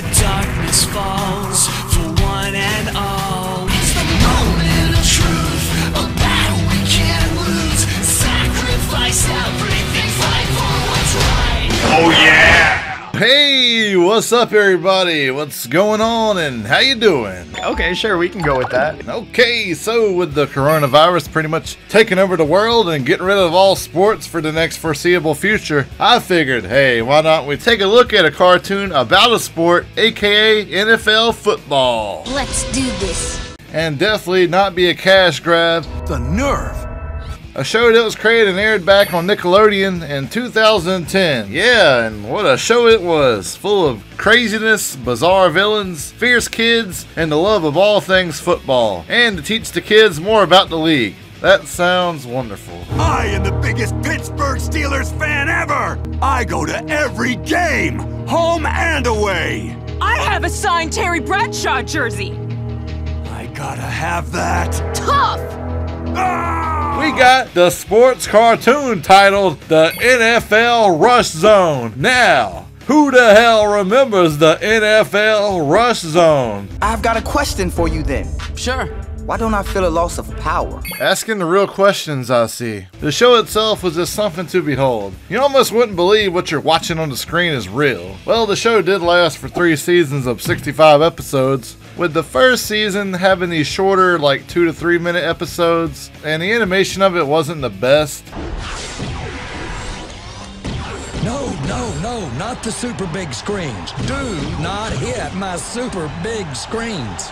Darkness falls for one and all. It's the moment of truth, a battle we can't lose. Sacrifice everything, fight for what's right. Oh yeah! Hey, what's up everybody? What's going on and how you doing? Okay, sure, we can go with that. Okay, so with the coronavirus pretty much taking over the world and getting rid of all sports for the next foreseeable future, I figured, hey, why not we take a look at a cartoon about a sport, aka NFL football. Let's do this. And definitely not be a cash grab. The nerve! A show that was created and aired back on Nickelodeon in 2010. Yeah, and what a show it was. Full of craziness, bizarre villains, fierce kids, and the love of all things football. And to teach the kids more about the league. That sounds wonderful. I am the biggest Pittsburgh Steelers fan ever! I go to every game, home and away! I have a signed Terry Bradshaw jersey. I gotta have that. Tough! We got the sports cartoon titled The NFL Rush Zone. Now, who the hell remembers the NFL Rush Zone? I've got a question for you then. Sure. Why don't I feel a loss of power? Asking the real questions, I see. The show itself was just something to behold. You almost wouldn't believe what you're watching on the screen is real. Well, the show did last for 3 seasons of 65 episodes, with the first season having these shorter, like 2 to 3 minute episodes, and the animation of it wasn't the best. No, not the super big screens. Do not hit my super big screens.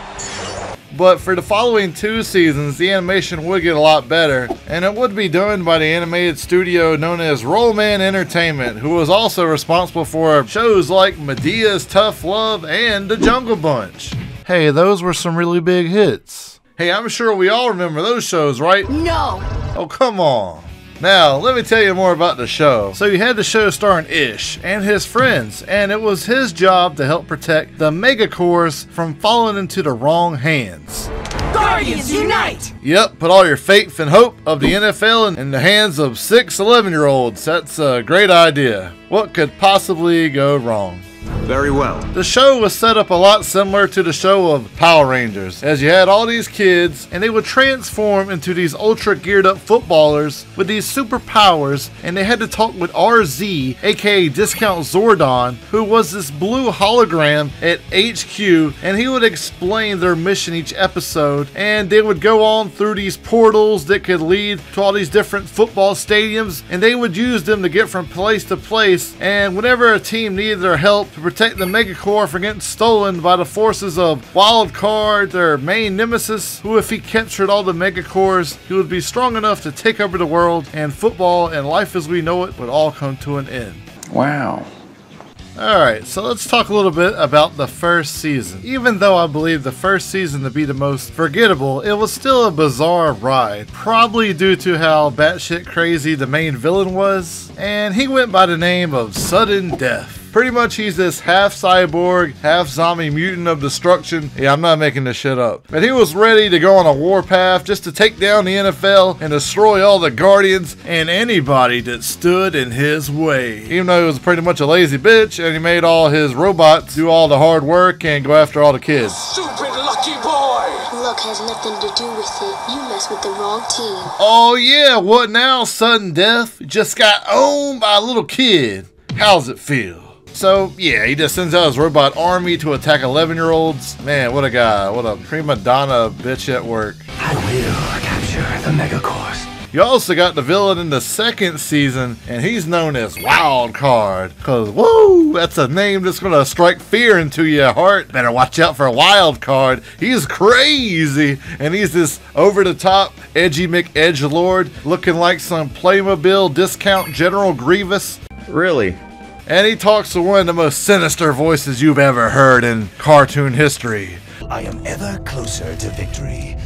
But for the following 2 seasons, the animation would get a lot better, and it would be done by the animated studio known as Rollman Entertainment, who was also responsible for shows like Medea's Tough Love and The Jungle Bunch. Hey, those were some really big hits. Hey, I'm sure we all remember those shows, right? No. Oh, come on. Now, let me tell you more about the show. So you had the show starring Ish and his friends, and it was his job to help protect the Megacores from falling into the wrong hands. Guardians Unite! Yep, put all your faith and hope of the NFL in the hands of 6 11-year-olds. That's a great idea. What could possibly go wrong? Very well. The show was set up a lot similar to the show of Power Rangers, as you had all these kids and they would transform into these ultra geared up footballers with these superpowers, and they had to talk with RZ, aka Discount Zordon, who was this blue hologram at HQ, and he would explain their mission each episode, and they would go on through these portals that could lead to all these different football stadiums, and they would use them to get from place to place, and whenever a team needed their help to protect the Megacore from getting stolen by the forces of WildCard, their main nemesis, who if he captured all the Megacores, he would be strong enough to take over the world, and football and life as we know it would all come to an end. Wow. Alright, so let's talk a little bit about the first season. Even though I believe the first season to be the most forgettable, it was still a bizarre ride. Probably due to how batshit crazy the main villain was, and he went by the name of Sudden Death. Pretty much he's this half cyborg, half zombie mutant of destruction. Yeah, I'm not making this shit up. But he was ready to go on a warpath just to take down the NFL and destroy all the Guardians and anybody that stood in his way. Even though he was pretty much a lazy bitch and he made all his robots do all the hard work and go after all the kids. Stupid lucky boy! Luck has nothing to do with it. You mess with the wrong team. Oh yeah, what now, Sudden Death? Just got owned by a little kid. How's it feel? So, yeah, he just sends out his robot army to attack 11-year-olds. Man, what a guy. What a prima donna bitch at work. I will capture the Megacores. You also got the villain in the second season, and he's known as WildCard. Cause, whoa, that's a name that's gonna strike fear into your heart. Better watch out for WildCard. He's crazy, and he's this over-the-top, edgy McEdgelord, looking like some Playmobil discount General Grievous. Really? And he talks to one of the most sinister voices you've ever heard in cartoon history. I am ever closer to victory,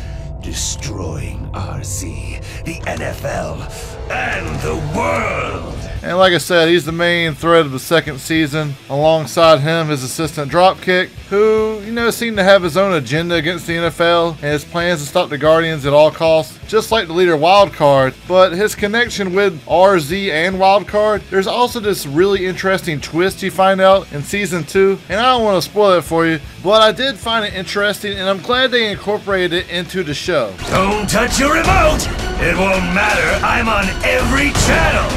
destroying RC, the NFL, and the world. And like I said, he's the main thread of the second season. Alongside him, his assistant Dropkick, who, seemed to have his own agenda against the NFL and his plans to stop the Guardians at all costs, just like the leader Wildcard. But his connection with RZ and Wildcard, there's also this really interesting twist you find out in season 2. And I don't want to spoil it for you, but I did find it interesting, and I'm glad they incorporated it into the show. Don't touch your remote! It won't matter, I'm on every channel!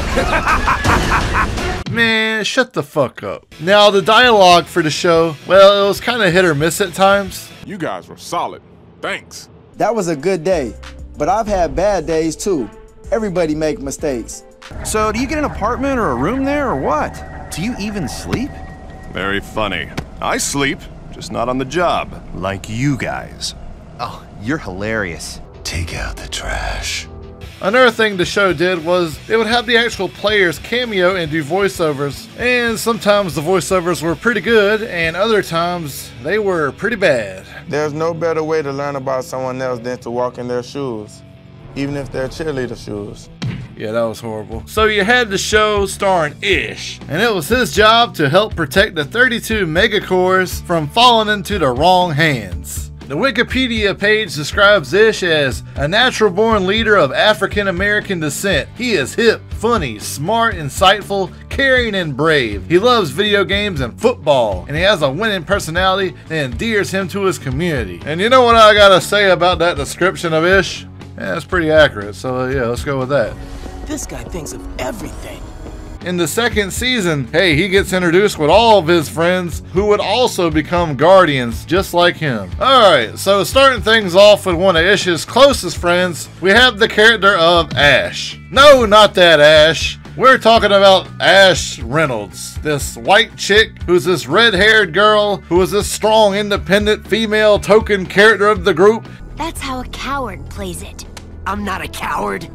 Man, shut the fuck up. Now, the dialogue for the show, well, it was kind of hit or miss at times. You guys were solid. Thanks. That was a good day, but I've had bad days too. Everybody make mistakes. So, do you get an apartment or a room there or what? Do you even sleep? Very funny. I sleep, just not on the job. Like you guys. Oh, you're hilarious. Take out the trash. Another thing the show did was they would have the actual players cameo and do voiceovers, and sometimes the voiceovers were pretty good and other times they were pretty bad. There's no better way to learn about someone else than to walk in their shoes, even if they're cheerleader shoes. Yeah, that was horrible. So you had the show starring Ish, and it was his job to help protect the 32 megacores from falling into the wrong hands. The Wikipedia page describes Ish as a natural-born leader of African-American descent. He is hip, funny, smart, insightful, caring, and brave. He loves video games and football, and he has a winning personality that endears him to his community. And you know what I gotta say about that description of Ish? Yeah, it's pretty accurate, so yeah, let's go with that. This guy thinks of everything. In the second season, hey, he gets introduced with all of his friends who would also become Guardians just like him. Alright, so starting things off with one of Ish's closest friends, we have the character of Ash. No, not that Ash. We're talking about Ash Reynolds, this white chick who's this red-haired girl who is this strong, independent, female token character of the group. That's how a coward plays it. I'm not a coward.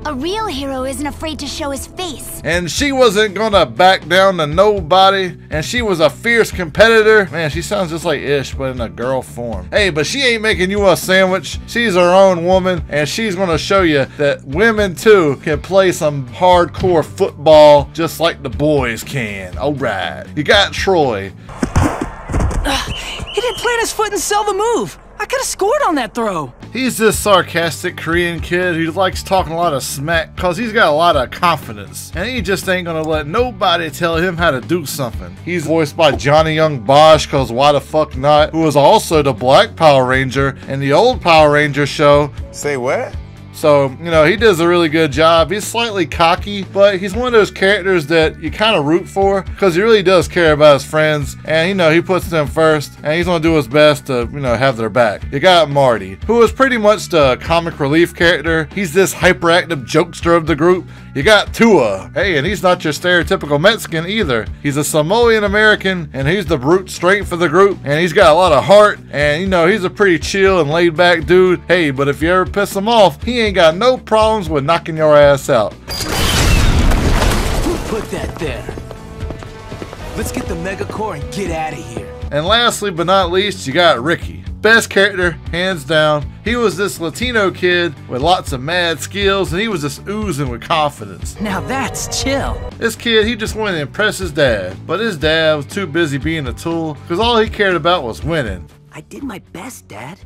A real hero isn't afraid to show his face. And she wasn't gonna back down to nobody, and she was a fierce competitor. Man, she sounds just like Ish, but in a girl form. Hey, but she ain't making you a sandwich. She's her own woman, and she's gonna show you that women too can play some hardcore football just like the boys can. Alright, you got Troy. He didn't plant his foot and sell the move. I could have scored on that throw. He's this sarcastic Korean kid who likes talking a lot of smack because he's got a lot of confidence. And he just ain't gonna let nobody tell him how to do something. He's voiced by Johnny Young Bosch, because why the fuck not, who was also the Black Power Ranger in the old Power Ranger show. Say what? So, he does a really good job. He's slightly cocky, but he's one of those characters that you kind of root for because he really does care about his friends, and he puts them first, and he's gonna do his best to have their back. You got Marty, who is pretty much the comic relief character. He's this hyperactive jokester of the group. You got Tua. Hey, and he's not your stereotypical Mexican either. He's a Samoan American, and he's the brute strength for the group, and he's got a lot of heart, and he's a pretty chill and laid back dude. Hey, but if you ever piss him off, he ain't got no problems with knocking your ass out. Who put that there? Let's get the Megacore and get out of here. And lastly but not least, you got Ricky. Best character, hands down. He was this Latino kid with lots of mad skills, and he was just oozing with confidence. Now that's chill. This kid, he just wanted to impress his dad, but his dad was too busy being a tool because all he cared about was winning. I did my best, Dad.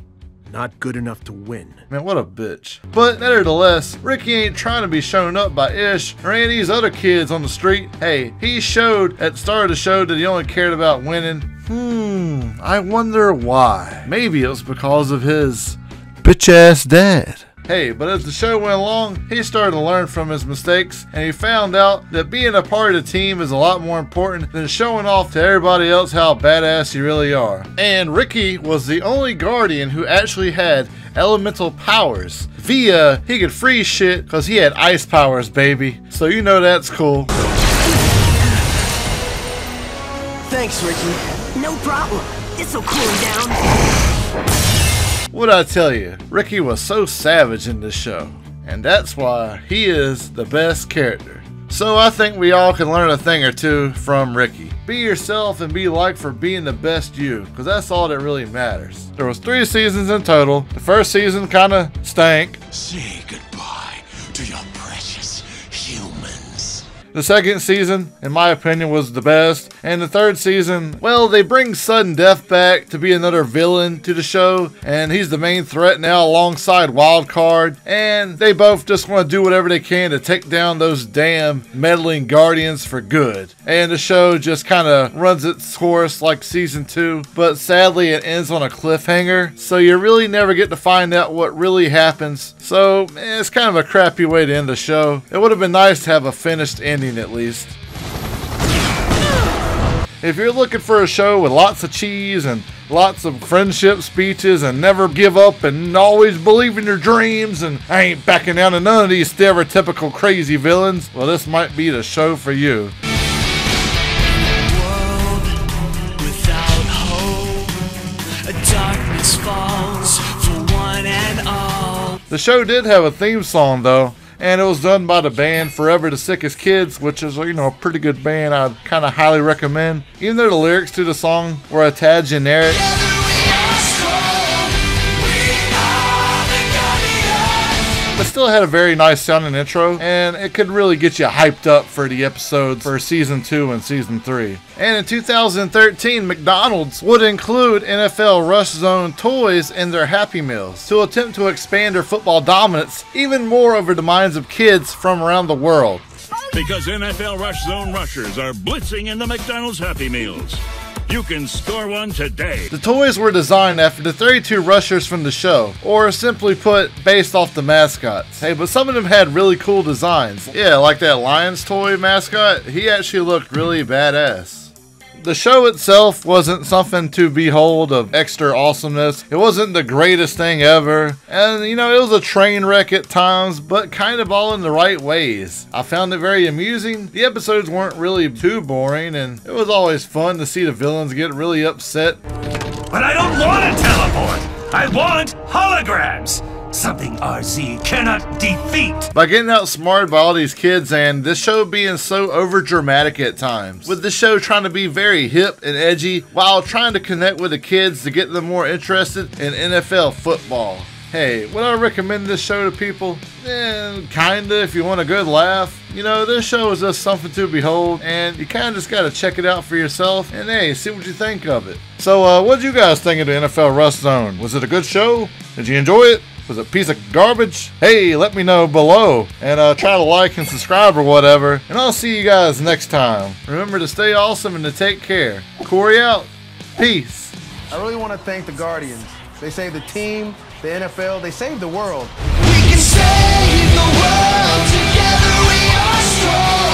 Not good enough to win. Man, what a bitch. But nevertheless, Ricky ain't trying to be shown up by Ish or any of these other kids on the street. Hey, he showed at the start of the show that he only cared about winning. I wonder why. Maybe it was because of his bitch-ass dad. Hey, but as the show went along, he started to learn from his mistakes, and he found out that being a part of the team is a lot more important than showing off to everybody else how badass you really are. And Ricky was the only Guardian who actually had elemental powers. Via, he could freeze shit because he had ice powers, baby. So that's cool. Thanks, Ricky. No problem. This'll cool him down. What'd I tell you? Ricky was so savage in this show, and that's why he is the best character. So I think we all can learn a thing or two from Ricky. Be yourself and be liked for being the best you, because that's all that really matters. There was 3 seasons in total. The first season kinda stank. Say goodbye to your precious The second season, in my opinion, was the best. And the third season, well, they bring Sudden Death back to be another villain to the show. And he's the main threat now alongside Wildcard. And they both just want to do whatever they can to take down those damn meddling Guardians for good. And the show just kind of runs its course like season 2. But sadly, it ends on a cliffhanger. So you really never get to find out what really happens. So it's kind of a crappy way to end the show. It would have been nice to have a finished ending at least. If you're looking for a show with lots of cheese and lots of friendship speeches and never give up and always believe in your dreams and I ain't backing down to none of these stereotypical crazy villains, well, this might be the show for you. Darkness falls for one and all. The show did have a theme song though, and it was done by the band Forever the Sickest Kids, which is, you know, a pretty good band I'd kind of highly recommend. Even though the lyrics to the song were a tad generic, but still had a very nice sounding intro, and it could really get you hyped up for the episodes for season 2 and season 3. And in 2013, McDonald's would include NFL Rush Zone toys in their Happy Meals to attempt to expand their football dominance even more over the minds of kids from around the world. Because NFL Rush Zone rushers are blitzing in the McDonald's Happy Meals. You can score one today. The toys were designed after the 32 rushers from the show, or simply put, based off the mascots. Hey, but some of them had really cool designs. Yeah, like that Lions toy mascot, he actually looked really badass. The show itself wasn't something to behold of extra awesomeness. It wasn't the greatest thing ever. And, you know, it was a train wreck at times, but kind of all in the right ways. I found it very amusing. The episodes weren't really too boring, and it was always fun to see the villains get really upset. But I don't want to teleport! I want holograms! Something RZ cannot defeat! By getting outsmarted by all these kids and this show being so over dramatic at times. With the show trying to be very hip and edgy while trying to connect with the kids to get them more interested in NFL football. Hey, would I recommend this show to people? Kinda, if you want a good laugh. You know, this show is just something to behold, and you kinda just gotta check it out for yourself, and hey, see what you think of it. So, what did you guys think of the NFL Rush Zone? Was it a good show? Did you enjoy it? Was it a piece of garbage? Hey, let me know below, and try to like and subscribe or whatever, and I'll see you guys next time. Remember to stay awesome and to take care. Cory out. Peace. I really want to thank the Guardians. They saved the team, the NFL, they saved the world. We can save the world, together we are strong.